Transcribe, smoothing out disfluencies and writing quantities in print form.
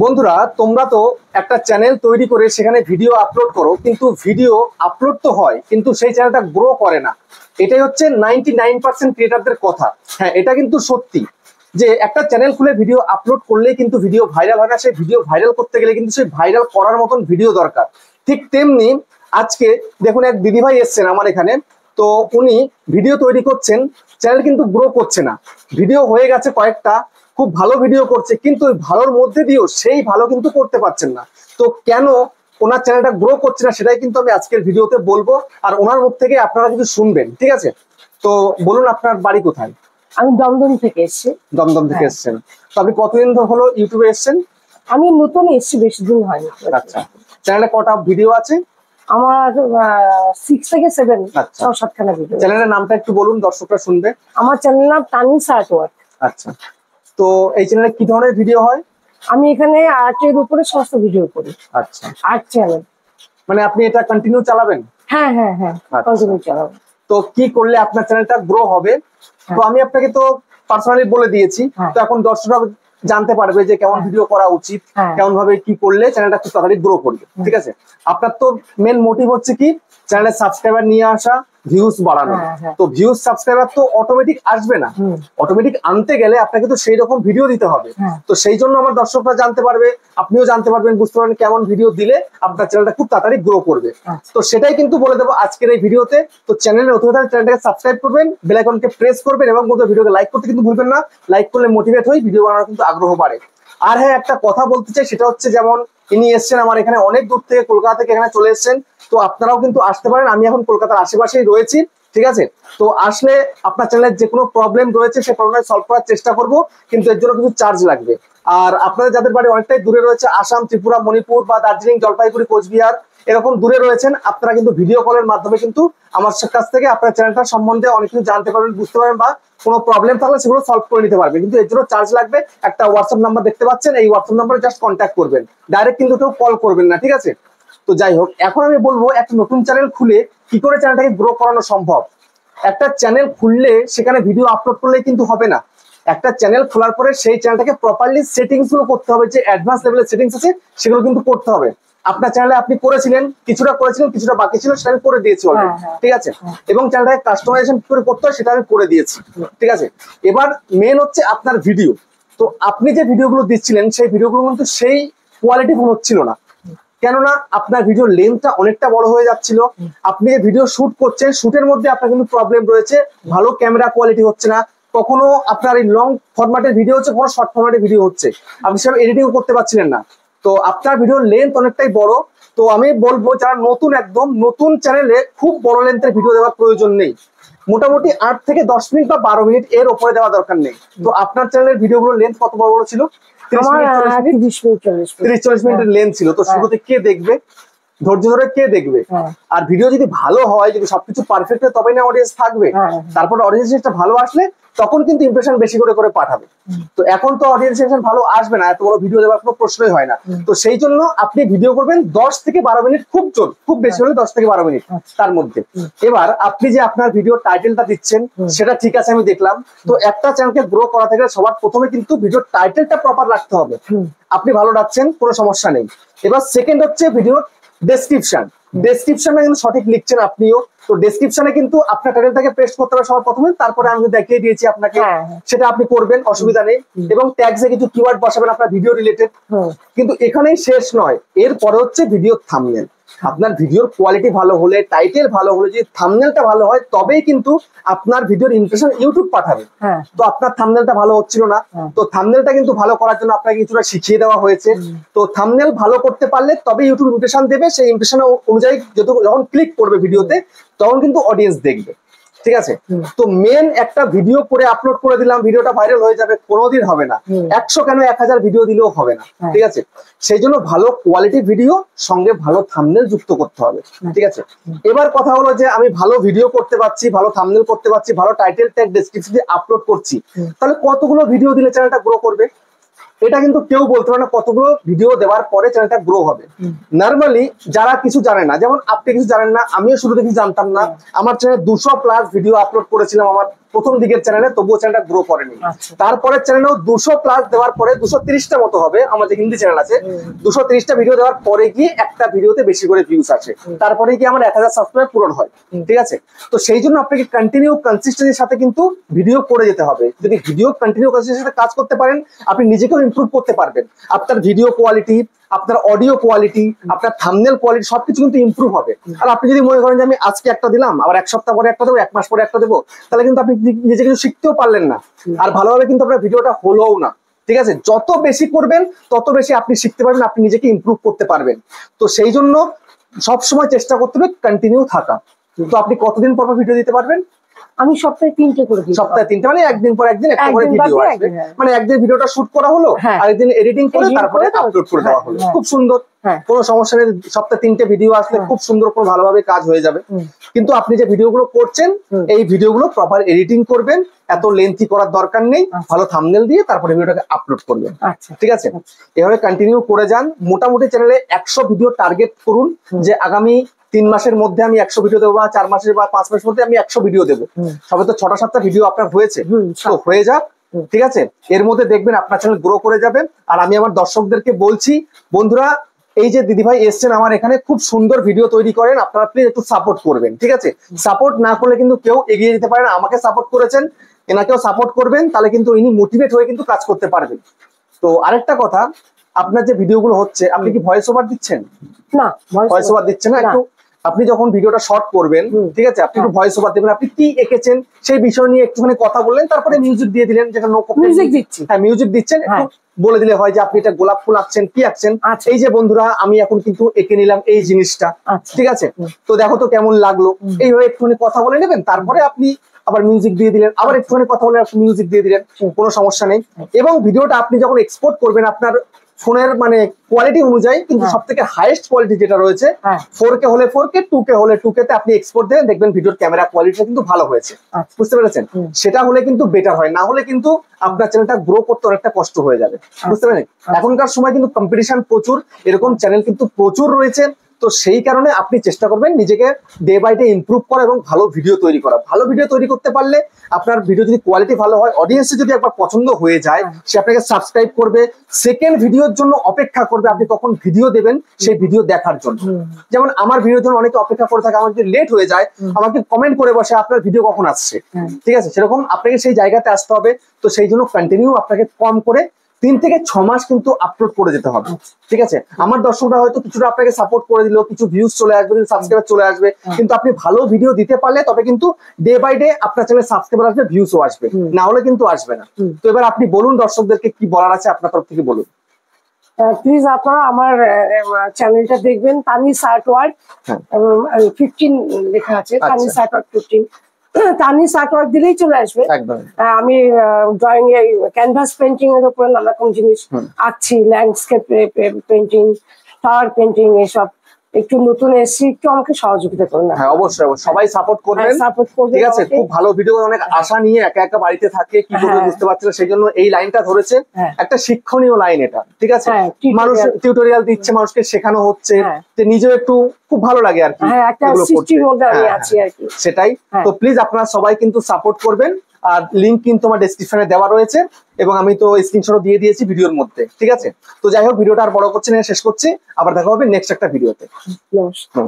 বন্ধুরা, তোমরা তো একটা চ্যানেল তৈরি করে সেখানে ভিডিও আপলোড করো, কিন্তু ভিডিও আপলোড তো হয় কিন্তু সেই চ্যানেলটা গ্রো করে না। এটাই হচ্ছে 99% ক্রিয়েটারদের কথা। হ্যাঁ, এটা কিন্তু সত্যি যে একটা চ্যানেল খুলে ভিডিও আপলোড করলেই কিন্তু ভিডিও ভাইরাল হয় না। সেই ভিডিও ভাইরাল করতে গেলে কিন্তু সেই ভাইরাল করার মতন ভিডিও দরকার। ঠিক তেমনি আজকে দেখুন, এক দিদিভাই এসছেন আমার এখানে। তো উনি ভিডিও তৈরি করছেন, চ্যানেল কিন্তু গ্রো করছে না। ভিডিও হয়ে গেছে কয়েকটা, খুব ভালো ভিডিও করছে, কিন্তু ওই ভালোর মধ্যে দিয়েও সেই ভালো কিন্তু করতে পারছেন না। তো কেন ওনার চ্যানেলটা গ্রো করছে না সেটাই কিন্তু আমি আজকের ভিডিওতে বলবো, আর ওনার মুখ থেকে আপনারা কিন্তু শুনবেন। ঠিক আছে, তো বলুন আপনার বাড়ি কোথায়? আমি দমদম থেকে এসেছি। দমদম থেকে এসছেন। তো আপনি কতদিন হলো ইউটিউবে এসছেন? আমি নতুন এসেছি, বেশি দিন হয়নি। আচ্ছা, চ্যানেলে কটা ভিডিও আছে? আমার 6 থেকে 7, আচ্ছা, 6-7খানা ভিডিও। চ্যানেলের নামটা একটু বলুন, দর্শকরা শুনবে। আমার চ্যানেলের নাম তানিস আর্ট ওয়ার্ক। আচ্ছা, তো এই চ্যানেলে কি ধরনের ভিডিও হয়? আমি এখানে আর্টের উপরে সমস্ত ভিডিও করি। আচ্ছা, আর্ট চ্যানেল। মানে আপনি এটা কন্টিনিউ চালাবেন? হ্যাঁ হ্যাঁ হ্যাঁ, কন্টিনিউ চালাবো। তো কি করলে আপনার চ্যানেলটা গ্রো হবে? তো আমি আপনাকে তো পার্সোনালি বলে দিয়েছি। তো এখন দর্শকরা জানতে পারবে যে কেমন ভিডিও করা উচিত, কেমন ভাবে কি করলে চ্যানেলটা খুব তাড়াতাড়ি গ্রো করবে। ঠিক আছে, আপনার তো মেন মোটিভ হচ্ছে কি চ্যানেলের সাবস্ক্রাইবার নিয়ে আসা, ভিউজ বাড়ানো। তো ভিউজ সাবস্ক্রাইবার তো অটোমেটিক আসবে না। অটোমেটিক আনতে গেলে আপনাকে তো সেই রকম ভিডিও দিতে হবে। তো সেই জন্য আমার দর্শকরা জানতে পারবে, আপনিও জানতে পারবেন, বুঝতে পারবেন কেমন ভিডিও দিলে আপনার চ্যানেলটা খুব তাড়াতাড়ি গ্রো করবে। তো সেটাই কিন্তু বলে দেবো আজকের এই ভিডিওতে। তো চ্যানেলে নতুন হলে চ্যানেলটাকে সাবস্ক্রাইব করবেন, বেল আইকনকে প্রেস করবেন এবং ভিডিওকে লাইক করতে কিন্তু ভুলবেন না। লাইক করলে মোটিভেট হই, ভিডিও বানানোর কিন্তু আগ্রহ বাড়ে। আর হ্যাঁ, একটা কথা বলতে চাই, সেটা হচ্ছে যেমন ইনি এসছেন আমার এখানে অনেক দূর থেকে, কলকাতা থেকে এখানে চলে এসছেন। তো আপনারাও কিন্তু আসতে পারেন, আমি এখন কলকাতার আশেপাশেই রয়েছি। ঠিক আছে, তো আসলে আপনার চ্যানেলের যে কোনো প্রবলেম রয়েছে সেই প্রবলেম সলভ করার চেষ্টা করব, কিন্তু এর জন্য কিছু চার্জ লাগবে। আর আপনাদের যাদের বাড়ি অনেকটাই দূরে রয়েছে, আসাম, ত্রিপুরা, মণিপুর বা দার্জিলিং, জলপাইগুড়ি, কোচবিহার এরকম দূরে রয়েছেন, আপনারা কিন্তু ভিডিও কলের মাধ্যমে কিন্তু আমার কাছ থেকে আপনার চ্যানেলটা সম্বন্ধে অনেক কিছু জানতে পারবেন, বুঝতে পারবেন, বা কোনো প্রবলেম থাকলে সেগুলো সলভ করে নিতে পারবেন। কিন্তু এর জন্য চার্জ লাগবে। একটা হোয়াটসঅ্যাপ নাম্বার দেখতে পাচ্ছেন, এই হোয়াটসঅ্যাপ নাম্বারে জাস্ট কন্ট্যাক্ট করবেন, ডাইরেক্ট কিন্তু কেউ কল করবেন না। ঠিক আছে, তো যাই হোক, এখন আমি বলবো একটা নতুন চ্যানেল খুলে কি করে চ্যানেলটাকে গ্রো করানো সম্ভব। একটা চ্যানেল খুললে সেখানে ভিডিও আপলোড করলে কিন্তু হবে না। একটা চ্যানেল খোলার পরে সেই চ্যানেলটাকে প্রপারলি সেটিংস গুলো করতে হবে, যে অ্যাডভান্স লেভেলের সেটিংস আছে সেগুলো কিন্তু করতে হবে। আপনার চ্যানেলে আপনি করেছিলেন, কিছুটা বাকি ছিল, সেটা আমি করে দিয়েছি অলরেডি। ঠিক আছে, এবং চ্যানেলটাকে কাস্টমাইজেশন কি করে করতে হয় সেটা আমি করে দিয়েছি। ঠিক আছে, এবার মেন হচ্ছে আপনার ভিডিও। তো আপনি যে ভিডিওগুলো দিচ্ছিলেন সেই ভিডিওগুলো কিন্তু সেই কোয়ালিটি ফুল হচ্ছিল না, কেননা আপনার ভিডিও লেন্থটা অনেকটা বড় হয়ে যাচ্ছিল। আপনি যে ভিডিও শুট করছেন, শুটের মধ্যে আপনার কিন্তু প্রবলেম রয়েছে, ভালো ক্যামেরা কোয়ালিটি হচ্ছে না, কখনো আপনার এই লং ফরম্যাটের ভিডিও হচ্ছে, কোনো শর্ট ফরম্যাটের ভিডিও হচ্ছে, আপনি সেসব এডিটিং করতে পারছিলেন না। তো আপনার ভিডিওর লেন্থ অনেকটাই বড়। তো আমি বলবো যারা নতুন, একদম নতুন চ্যানেলে খুব বড় লেন্থের ভিডিও দেওয়ার প্রয়োজন নেই। মোটামুটি 8 থেকে 10 মিনিট বা 12 মিনিট এর উপরে দেওয়া দরকার নেই। তো আপনার চ্যানেলের ভিডিওগুলোর লেন্থ কত বড় বড় ছিল? 30-40 মিনিটের লেন্থ ছিল। তো শুরুতে কে দেখবে? ধৈর্য ধরে কে দেখবে? আর ভিডিও যদি ভালো হয়, যদি সবকিছু পারফেক্ট হয়, তবেই না অডিয়েন্স থাকবে। তারপর অডিয়েন্সটা ভালো আসলে তখন কিন্তু ইমপ্রেশন বেশি করে করে পাঠাবে। তো এখন তো অডিয়েন্স ভালো আসবে না, এত বড় ভিডিও দেওয়ার কোনো প্রশ্নই হয় না। তো সেই জন্য আপনি ভিডিও করবেন 10 থেকে 12 মিনিট, খুব বেশি হলে 10 থেকে 12 মিনিট তার মধ্যে। এবার আপনি যে আপনার ভিডিও টাইটেলটা দিচ্ছেন সেটা ঠিক আছে, আমি দেখলাম। তো একটা চ্যানেলকে গ্রো করা থেকে সবার প্রথমে কিন্তু ভিডিও টাইটেলটা প্রপার রাখতে হবে। আপনি ভালো রাখছেন, কোনো সমস্যা নেই। এবার সেকেন্ড হচ্ছে ভিডিও ডেসক্রিপশনে কিন্তু সঠিক লিখছেন আপনিও। তো ডেসক্রিপশনে কিন্তু আপনার টাইটেলটাকে পেস্ট করতে হবে সবার প্রথমে, তারপরে আমি দেখিয়ে দিয়েছি আপনাকে, সেটা আপনি করবেন, অসুবিধা নেই। এবং ট্যাগসে কিছু কিওয়ার্ড বসাবেন আপনার ভিডিও রিলেটেড। কিন্তু এখানেই শেষ নয়, এরপরে হচ্ছে ভিডিও থাম্বনেল। আপনার ভিডিওর কোয়ালিটি ভালো হলে, টাইটেল ভালো হলে, যদি থাম্বনেলটা ভালো হয়, তবেই কিন্তু আপনার ভিডিওর ইমপ্রেশন ইউটিউব পাঠাবে। তো আপনার থাম্বনেলটা ভালো হচ্ছিল না, তো থাম্বনেলটা কিন্তু ভালো করার জন্য আপনাকে কিছুটা শিখিয়ে দেওয়া হয়েছে। তো থাম্বনেল ভালো করতে পারলে তবে ইউটিউব ইমপ্রেশন দেবে, সেই ইমপ্রেশন অনুযায়ী যখন ক্লিক করবে ভিডিওতে তখন কিন্তু অডিয়েন্স দেখবে। ঠিক আছে, তো মেন একটা ভিডিও করে আপলোড করে দিলাম, ভিডিওটা ভাইরাল হয়ে যাবে, কোনোদিন হবে না। 100 কেন 1000 ভিডিও দিলেও হবে না। ঠিক আছে, সেই জন্য ভালো কোয়ালিটি ভিডিও সঙ্গে ভালো থাম্বনেল যুক্ত করতে হবে। ঠিক আছে, এবার কথা হলো যে আমি ভালো ভিডিও করতে পারছি, ভালো থাম্বনেল করতে পারছি, ভালো টাইটেল ট্যাগ ডেসক্রিপশন আপলোড করছি, তাহলে কতগুলো ভিডিও দিলে চ্যানেলটা গ্রো করবে? এটা কিন্তু কেউ বলতে পারে না কতগুলো ভিডিও দেওয়ার পরে চ্যানেলটা গ্রো হবে। নরমালি যারা কিছু জানে না, যেমন আপনি কিছু জানেন না, আমিও শুরুতে কিছু জানতাম না, আমার চ্যানেলে 200+ ভিডিও আপলোড করেছিলাম আমার প্রথম দিকের চ্যানেলে, তবুও চ্যানেলটা গ্রো করেনি। তারপরে চ্যানেলেও 200+ দেওয়ার পরে 230টা মতো হবে আমার যে হিন্দি চ্যানেল আছে, 230টা ভিডিও দেওয়ার পরে গিয়ে একটা ভিডিওতে বেশি করে ভিউজ আসে, তারপরে গিয়ে আমার 1000 সাবস্ক্রাইবার পূরণ হয়। ঠিক আছে, তো সেই জন্য আপনাকে কন্টিনিউ কনসিস্টেন্সির সাথে কিন্তু ভিডিও করে যেতে হবে। যদি ভিডিও কন্টিনিউ কনসিস্টেন্সির সাথে কাজ করতে পারেন, আপনি নিজেকেও ইমপ্রুভ করতে পারবেন। আপনার ভিডিও কোয়ালিটি, আপনার অডিও কোয়ালিটি, আপনার থাম্বনেল কোয়ালিটি সবকিছু কিন্তু ইমপ্রুভ হবে। আর আপনি যদি মনে করেন যে আমি আজকে একটা দিলাম, আবার এক সপ্তাহ পরে একটা দেবো, এক মাস পরে একটা দেবো, তাহলে কিন্তু আপনি নিজে কিছু শিখতেও পারলেন না, আর ভালোভাবে কিন্তু আপনার ভিডিওটা হলোও না। ঠিক আছে, যত বেশি করবেন তত বেশি আপনি শিখতে পারবেন, আপনি নিজেকে ইমপ্রুভ করতে পারবেন। তো সেই জন্য সবসময় চেষ্টা করতে হবে কন্টিনিউ থাকা। তো আপনি কতদিন পর ভিডিও দিতে পারবেন? আমি সপ্তাহে 3টে করে দিই। সপ্তাহে 3টে, মানে একদিন পর একদিন একটা করে ভিডিও আসবে। মানে একদিন ভিডিওটা শুট করা হলো, আরেকদিন এডিটিং করে তারপরে আপলোড করে দেওয়া হলো। খুব সুন্দর, কোনো সমস্যা নেই। সপ্তাহে 3টে ভিডিও আসলে খুব সুন্দর করে ভালোভাবে কাজ হয়ে যাবে। কিন্তু আপনি যে ভিডিওগুলো করছেন, এই ভিডিওগুলো প্রপার এডিটিং করবেন, এত লেন্থি করার দরকার নেই, ভালো থাম্বনেল দিয়ে তারপরে ভিডিওটাকে আপলোড করবেন। ঠিক আছে, এভাবে কন্টিনিউ করে যান। মোটামুটি চ্যানেলে 100 ভিডিও টার্গেট করুন, যে আগামী 3 মাসের মধ্যে আমি 100 ভিডিও দেবো, বা 4 মাসের বা 5 মাসের মধ্যে আমি 100 ভিডিও দেবো। সবে তো 6টা-7টা ভিডিও আপনার হয়েছে, তো হয়ে যাক। ঠিক আছে, এর মধ্যে দেখবেন আপনার চ্যানেল গ্রো করে যাবে। আর আমি আমার দর্শকদেরকে বলছি, বন্ধুরা, এই যে দিদিভাই এসছেন আমার এখানে, খুব সুন্দর ভিডিও তৈরি করেন, আপনারা প্লিজ একটু সাপোর্ট করবেন। ঠিক আছে, সাপোর্ট না করলে কিন্তু কেউ এগিয়ে যেতে পারে না। আমাকে সাপোর্ট করেছেন, এনাকেও সাপোর্ট করবেন, তাহলে কিন্তু ইনি মোটিভেট হয়ে কিন্তু কাজ করতে পারবেন। তো আরেকটা কথা, আপনার যে ভিডিওগুলো হচ্ছে, আপনি কি ভয়েস ওভার দিচ্ছেন? না, ভয়েস ওভার দিচ্ছেন না। একটু আপনি যখন ভিডিওটা শর্ট করবেন, ঠিক আছে, আপনি একটু ভয়েস ওভার দেবেন, আপনি কি এঁকেছেন সেই বিষয় নিয়ে একটুখানি কথা বললেন, তারপরে মিউজিক দিয়ে দিলেন, যেটা নো কপি মিউজিক দিচ্ছি। হ্যাঁ, মিউজিক দিচ্ছেন, একটু বলে দিলে হয় যে আপনি এটা গোলাপ ফুল আঁকছেন, কি আঁকছেন। এই যে বন্ধুরা, আমি এখন কিন্তু এঁকে নিলাম এই জিনিসটা। ঠিক আছে, তো দেখো তো কেমন লাগলো, এইভাবে একটুখানি কথা বলে নেবেন, তারপরে আপনি আবার মিউজিক দিয়ে দিলেন, আবার একটুখানি কথা বলে আপনি মিউজিক দিয়ে দিলেন, কোনো সমস্যা নেই। এবং ভিডিওটা আপনি যখন এক্সপোর্ট করবেন, আপনার ফোনের মানে কোয়ালিটি অনুযায়ী কিন্তু সবথেকে হাইয়েস্ট কোয়ালিটি যেটা রয়েছে, 4K হলে 4K, 2K হলে 2K তে আপনি এক্সপোর্ট দেবেন, দেখবেন ভিডিওর ক্যামেরা কোয়ালিটিটা কিন্তু ভালো হয়েছে। বুঝতে পেরেছেন? সেটা হলে কিন্তু বেটার হয়, না হলে কিন্তু আপনার চ্যানেলটা গ্রো করতে অনেকটা কষ্ট হয়ে যাবে। বুঝতে পেরেছেন? এখনকার সময় কিন্তু কম্পিটিশন প্রচুর, এরকম চ্যানেল কিন্তু প্রচুর রয়েছে। তো সেই কারণে আপনি চেষ্টা করবেন নিজেকে ডে বাই ডে ইমপ্রুভ করা এবং ভালো ভিডিও তৈরি করা। ভালো ভিডিও তৈরি করতে পারলে আপনার ভিডিও যদি কোয়ালিটি ভালো হয়, অডিয়েন্সে যদি একবার পছন্দ হয়ে যায়, সে আপনাকে সাবস্ক্রাইব করবে, সেকেন্ড ভিডিওর জন্য অপেক্ষা করবে আপনি কখন ভিডিও দেবেন সেই ভিডিও দেখার জন্য। যেমন আমার ভিডিওর জন্য অনেকে অপেক্ষা করে থাকে, আমার যদি লেট হয়ে যায় আমাকে কমেন্ট করে বসে আপনার ভিডিও কখন আসছে। ঠিক আছে, সেরকম আপনাকে সেই জায়গাতে আসতে হবে। তো সেই জন্য কন্টিনিউ আপনাকে কম করে 3 থেকে 6 মাস কিন্তু আপলোড করে যেতে হবে। ঠিক আছে, আমার দর্শকরা হয়তো কিছুটা আপনাকে সাপোর্ট করে দিল, কিছু ভিউজ চলে আসবে, সাবস্ক্রাইবার চলে আসবে, কিন্তু আপনি ভালো ভিডিও দিতে পারলে তবে কিন্তু ডে বাই ডে আপনার চ্যানেলে সাবস্ক্রাইবার আসবে, ভিউজও আসবে, না হলে কিন্তু আসবে না। তো এবার আপনি বলুন দর্শকদেরকে কি বলার আছে, আপনার তরফ থেকে বলুন। প্লিজ আপনারা আমার চ্যানেলটা দেখবেন, তানিস আর্ট ওয়ার্ক, এবং 15 লেখা আছে, Tanis art work 15। Tanis art work দিলেই চলে আসবে। আমি ড্রয়িং এ ক্যানভাস পেন্টিং এর উপরে নানা রকম জিনিস আঁকছি, ল্যান্ডস্কেপ পেন্টিং, ফ্লাওয়ার পেন্টিং, এসব একটু নতুন এসেছি, একটু আমাকে সহযোগিতা করুন। হ্যাঁ, অবশ্যই সবাই সাপোর্ট করবেন। ঠিক আছে, খুব ভালো ভিডিও, অনেক আশা নিয়ে একা একা বাড়িতে থাকে, কি করবে বুঝতে পারছে না, সেই জন্য এই লাইনটা ধরেছে। একটা শিক্ষণীয় লাইন এটা। ঠিক আছে, মানুষ টিউটোরিয়াল দিচ্ছে, মানুষকে শেখানো হচ্ছে, যে নিজেও একটু খুব ভালো লাগে আর কি, সেটাই। তো প্লিজ আপনারা সবাই কিন্তু সাপোর্ট করবেন। আর লিঙ্ক কিন্তু আমার ডেসক্রিপশনে দেওয়া রয়েছে, এবং আমি তো স্ক্রিনশট দিয়ে দিয়েছি ভিডিওর মধ্যে। ঠিক আছে, তো যাই হোক, ভিডিওটা আর বড় করছি না, শেষ করছি। আবার দেখা হবে নেক্সট একটা ভিডিওতে। নমস্কার।